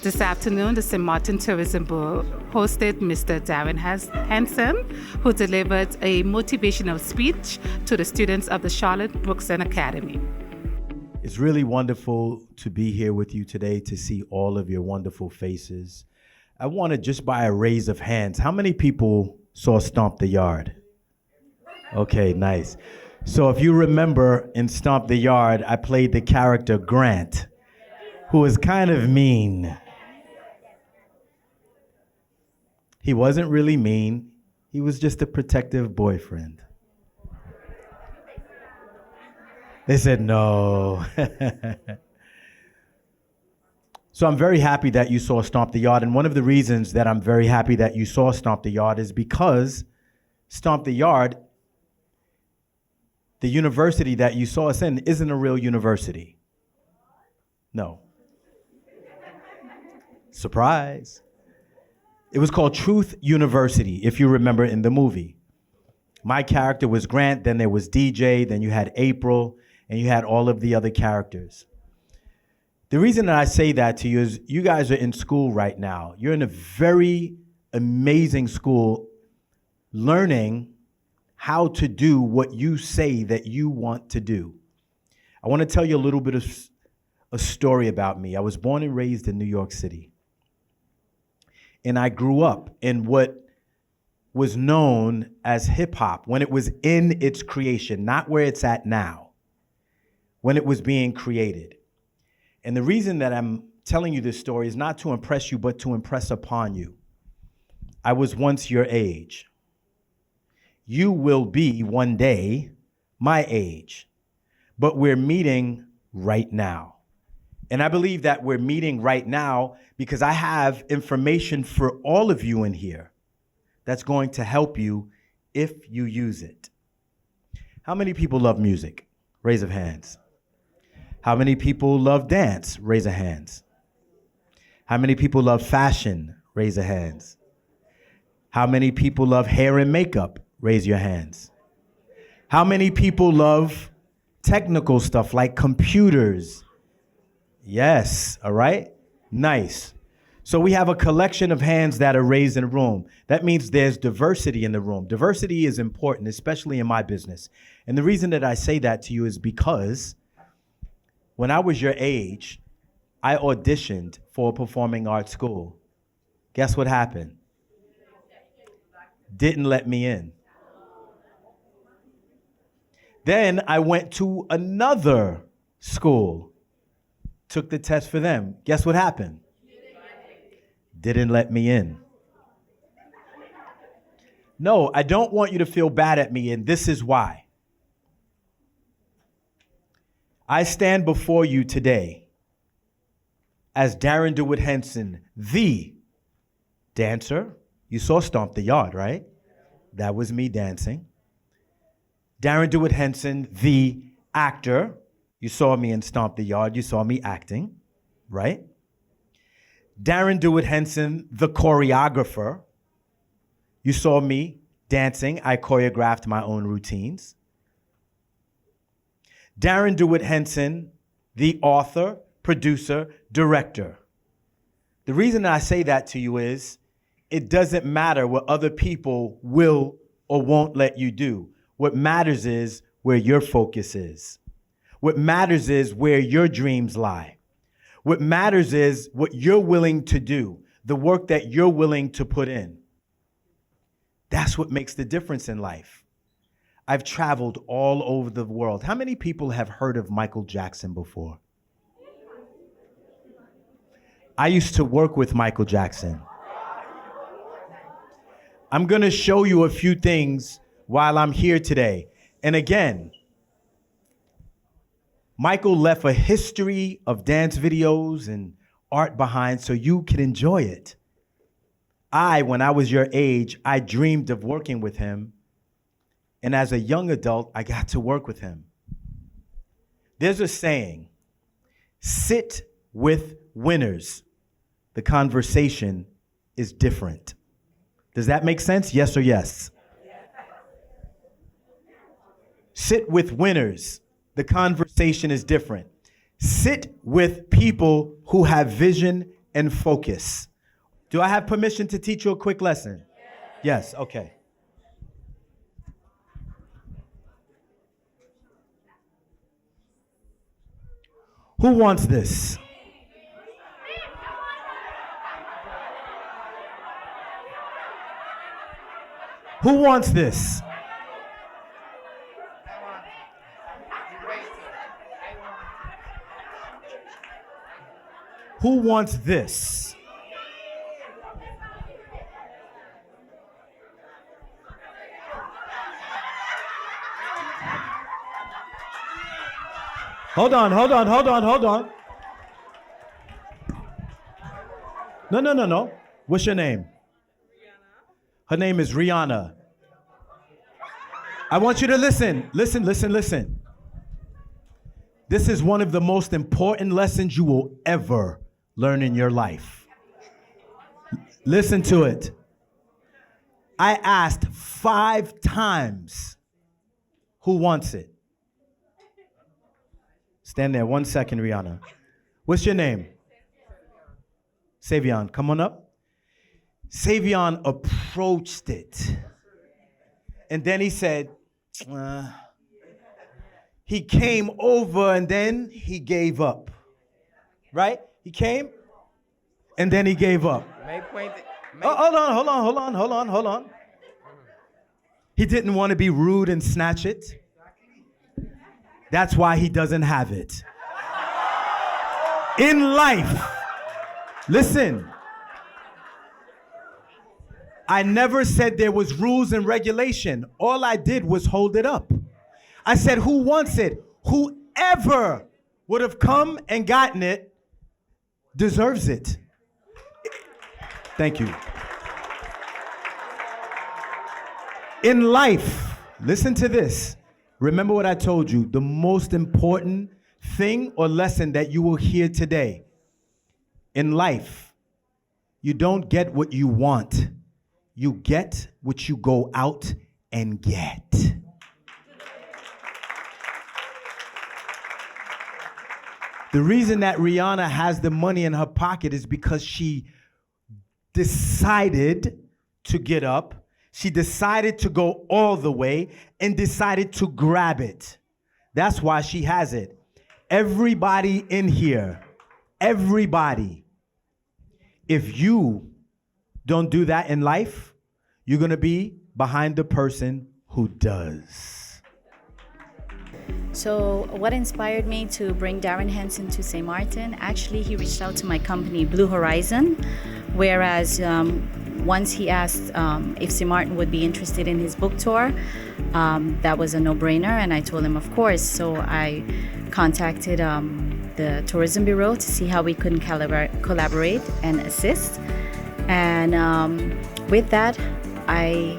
This afternoon, the St. Martin Tourism Board hosted Mr. Darrin Henson, who delivered a motivational speech to the students of the Charlotte Brookson Academy. It's really wonderful to be here with you today to see all of your wonderful faces. I want to just by a raise of hands, how many people saw Stomp the Yard? Okay, nice. So if you remember in Stomp the Yard, I played the character Grant, who was kind of mean. He wasn't really mean. He was just a protective boyfriend. They said no. So I'm very happy that you saw Stomp the Yard. And one of the reasons that I'm very happy that you saw Stomp the Yard is because Stomp the Yard, the university that you saw us in, isn't a real university. No. Surprise. It was called Truth University, if you remember in the movie. My character was Grant, then there was DJ, then you had April, and you had all of the other characters. The reason that I say that to you is you guys are in school right now. You're in a very amazing school learning how to do what you say that you want to do. I want to tell you a little bit of a story about me. I was born and raised in New York City. And I grew up in what was known as hip hop when it was in its creation, not where it's at now, when it was being created. And the reason that I'm telling you this story is not to impress you, but to impress upon you. I was once your age. You will be one day my age, but we're meeting right now. And I believe that we're meeting right now because I have information for all of you in here that's going to help you if you use it. How many people love music? Raise of hands. How many people love dance? Raise of hands. How many people love fashion? Raise of hands. How many people love hair and makeup? Raise your hands. How many people love technical stuff like computers? Yes, all right? Nice. So we have a collection of hands that are raised in the room. That means there's diversity in the room. Diversity is important, especially in my business. And the reason that I say that to you is because when I was your age, I auditioned for a performing arts school. Guess what happened? Didn't let me in. Then I went to another school. Took the test for them. Guess what happened? Didn't let me in. No, I don't want you to feel bad at me, and this is why. I stand before you today as Darrin DeWitt Henson, the dancer. You saw Stomp the Yard, right? That was me dancing. Darrin DeWitt Henson, the actor. You saw me in Stomp the Yard. You saw me acting, right? Darrin DeWitt Henson, the choreographer. You saw me dancing. I choreographed my own routines. Darrin DeWitt Henson, the author, producer, director. The reason I say that to you is it doesn't matter what other people will or won't let you do. What matters is where your focus is. What matters is where your dreams lie. What matters is what you're willing to do, the work that you're willing to put in. That's what makes the difference in life. I've traveled all over the world. How many people have heard of Michael Jackson before? I used to work with Michael Jackson. I'm going to show you a few things while I'm here today. And again, Michael left a history of dance videos and art behind so you can enjoy it. When I was your age, I dreamed of working with him. And as a young adult, I got to work with him. There's a saying, sit with winners. The conversation is different. Does that make sense? Yes or yes? Sit with winners. The conversation is different. Sit with people who have vision and focus. Do I have permission to teach you a quick lesson? Yes, okay. Who wants this? Who wants this? Who wants this? Hold on. No. What's your name? Her name is Rihanna. I want you to listen. Listen. This is one of the most important lessons you will ever learn in your life. Listen to it. I asked 5 times, who wants it? Stand there 1 second, Rihanna. What's your name? Savion, come on up. Savion approached it. And then he said, he came over and then he gave up. Right? He came and then he gave up. Hold on. He didn't want to be rude and snatch it. That's why he doesn't have it. In life, listen, I never said there was rules and regulation. All I did was hold it up. I said, who wants it? Whoever would have come and gotten it deserves it. Thank you. In life, listen to this. Remember what I told you, the most important thing or lesson that you will hear today. In life, you don't get what you want. You get what you go out and get. The reason that Rihanna has the money in her pocket is because she decided to get up. She decided to go all the way and decided to grab it. That's why she has it. Everybody in here, everybody, if you don't do that in life, you're going to be behind the person who does. So what inspired me to bring Darrin Henson to St. Martin? Actually, he reached out to my company, Blue Horizon, whereas once he asked if St. Martin would be interested in his book tour, that was a no-brainer, and I told him, of course. So I contacted the Tourism Bureau to see how we could collaborate and assist. And with that, I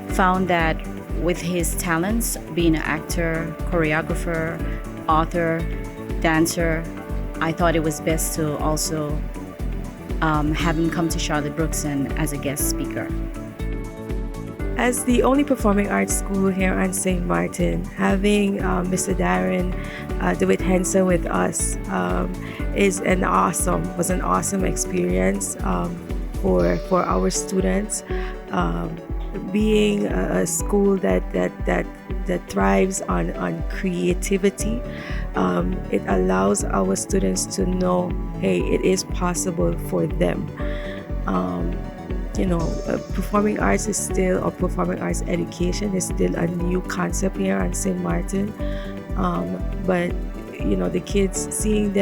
found that with his talents, being an actor, choreographer, author, dancer, I thought it was best to also have him come to Charlotte Brookson as a guest speaker. As the only performing arts school here on St. Martin, having Mr. Darrin DeWitt Henson with us was an awesome experience for our students. Being a school that thrives on creativity, it allows our students to know, hey, it is possible for them. Performing arts is still, or performing arts education is still a new concept here on St. Martin. But the kids, seeing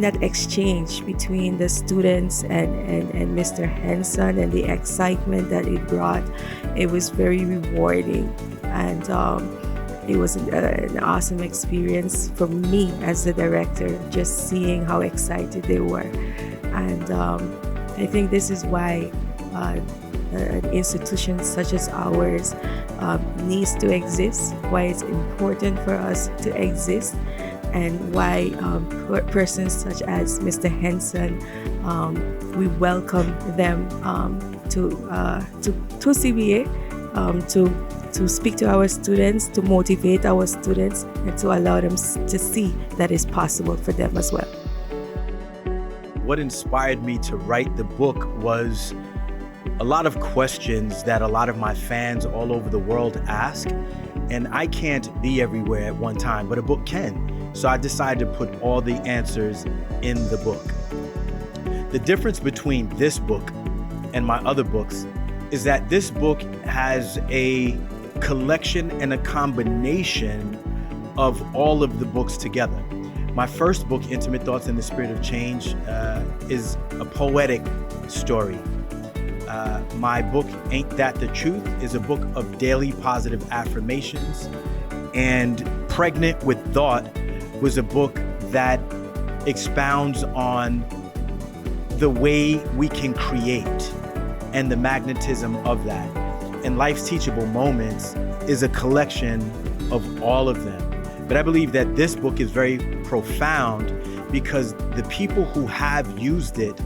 that exchange between the students and Mr. Henson and the excitement that it brought, it was very rewarding. And it was an awesome experience for me as the director, just seeing how excited they were. And I think this is why an institution such as ours needs to exist, why it's important for us to exist, and why persons such as Mr. Henson, we welcome them to CBA, to speak to our students, to motivate our students, and to allow them to see that it's possible for them as well. what inspired me to write the book was a lot of questions that a lot of my fans all over the world ask. And I can't be everywhere at one time, but a book can. So I decided to put all the answers in the book. The difference between this book and my other books is that this book has a collection and a combination of all of the books together. My first book, Intimate Thoughts in the Spirit of Change, is a poetic story. My book, Ain't That the Truth, is a book of daily positive affirmations. And Pregnant with Thought was a book that expounds on the way we can create and the magnetism of that. And Life's Teachable Moments is a collection of all of them. But I believe that this book is very profound because the people who have used it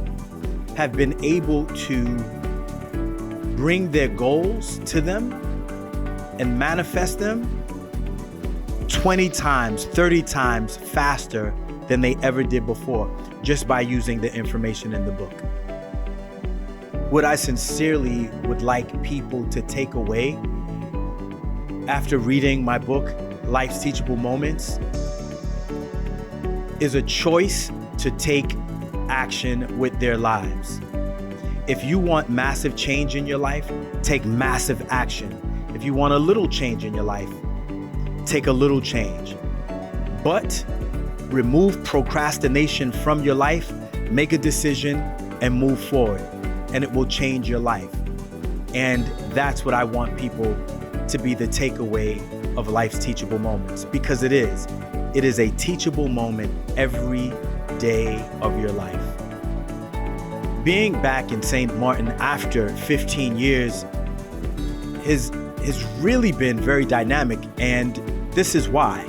have been able to bring their goals to them and manifest them 20 times, 30 times faster than they ever did before, just by using the information in the book. What I sincerely would like people to take away after reading my book, Life's Teachable Moments, is a choice to take action with their lives. If you want massive change in your life, take massive action. If you want a little change in your life, take a little change. But remove procrastination from your life, make a decision, and move forward. And it will change your life. And that's what I want people to be the takeaway of Life's Teachable Moments, because it is. It is a teachable moment every day of your life. Being back in St. Martin after 15 years has really been very dynamic, and this is why.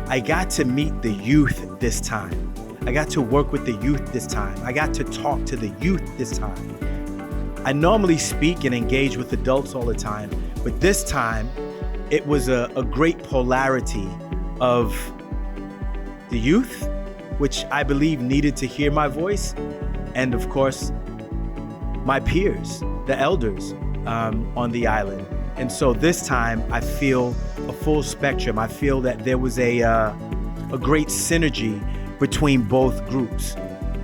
I got to meet the youth this time. I got to work with the youth this time. I got to talk to the youth this time. I normally speak and engage with adults all the time, but this time it was a great polarity of the youth, which I believe needed to hear my voice, and of course, my peers, the elders on the island. And so this time I feel a full spectrum. I feel that there was a great synergy between both groups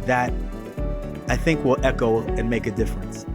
that I think will echo and make a difference.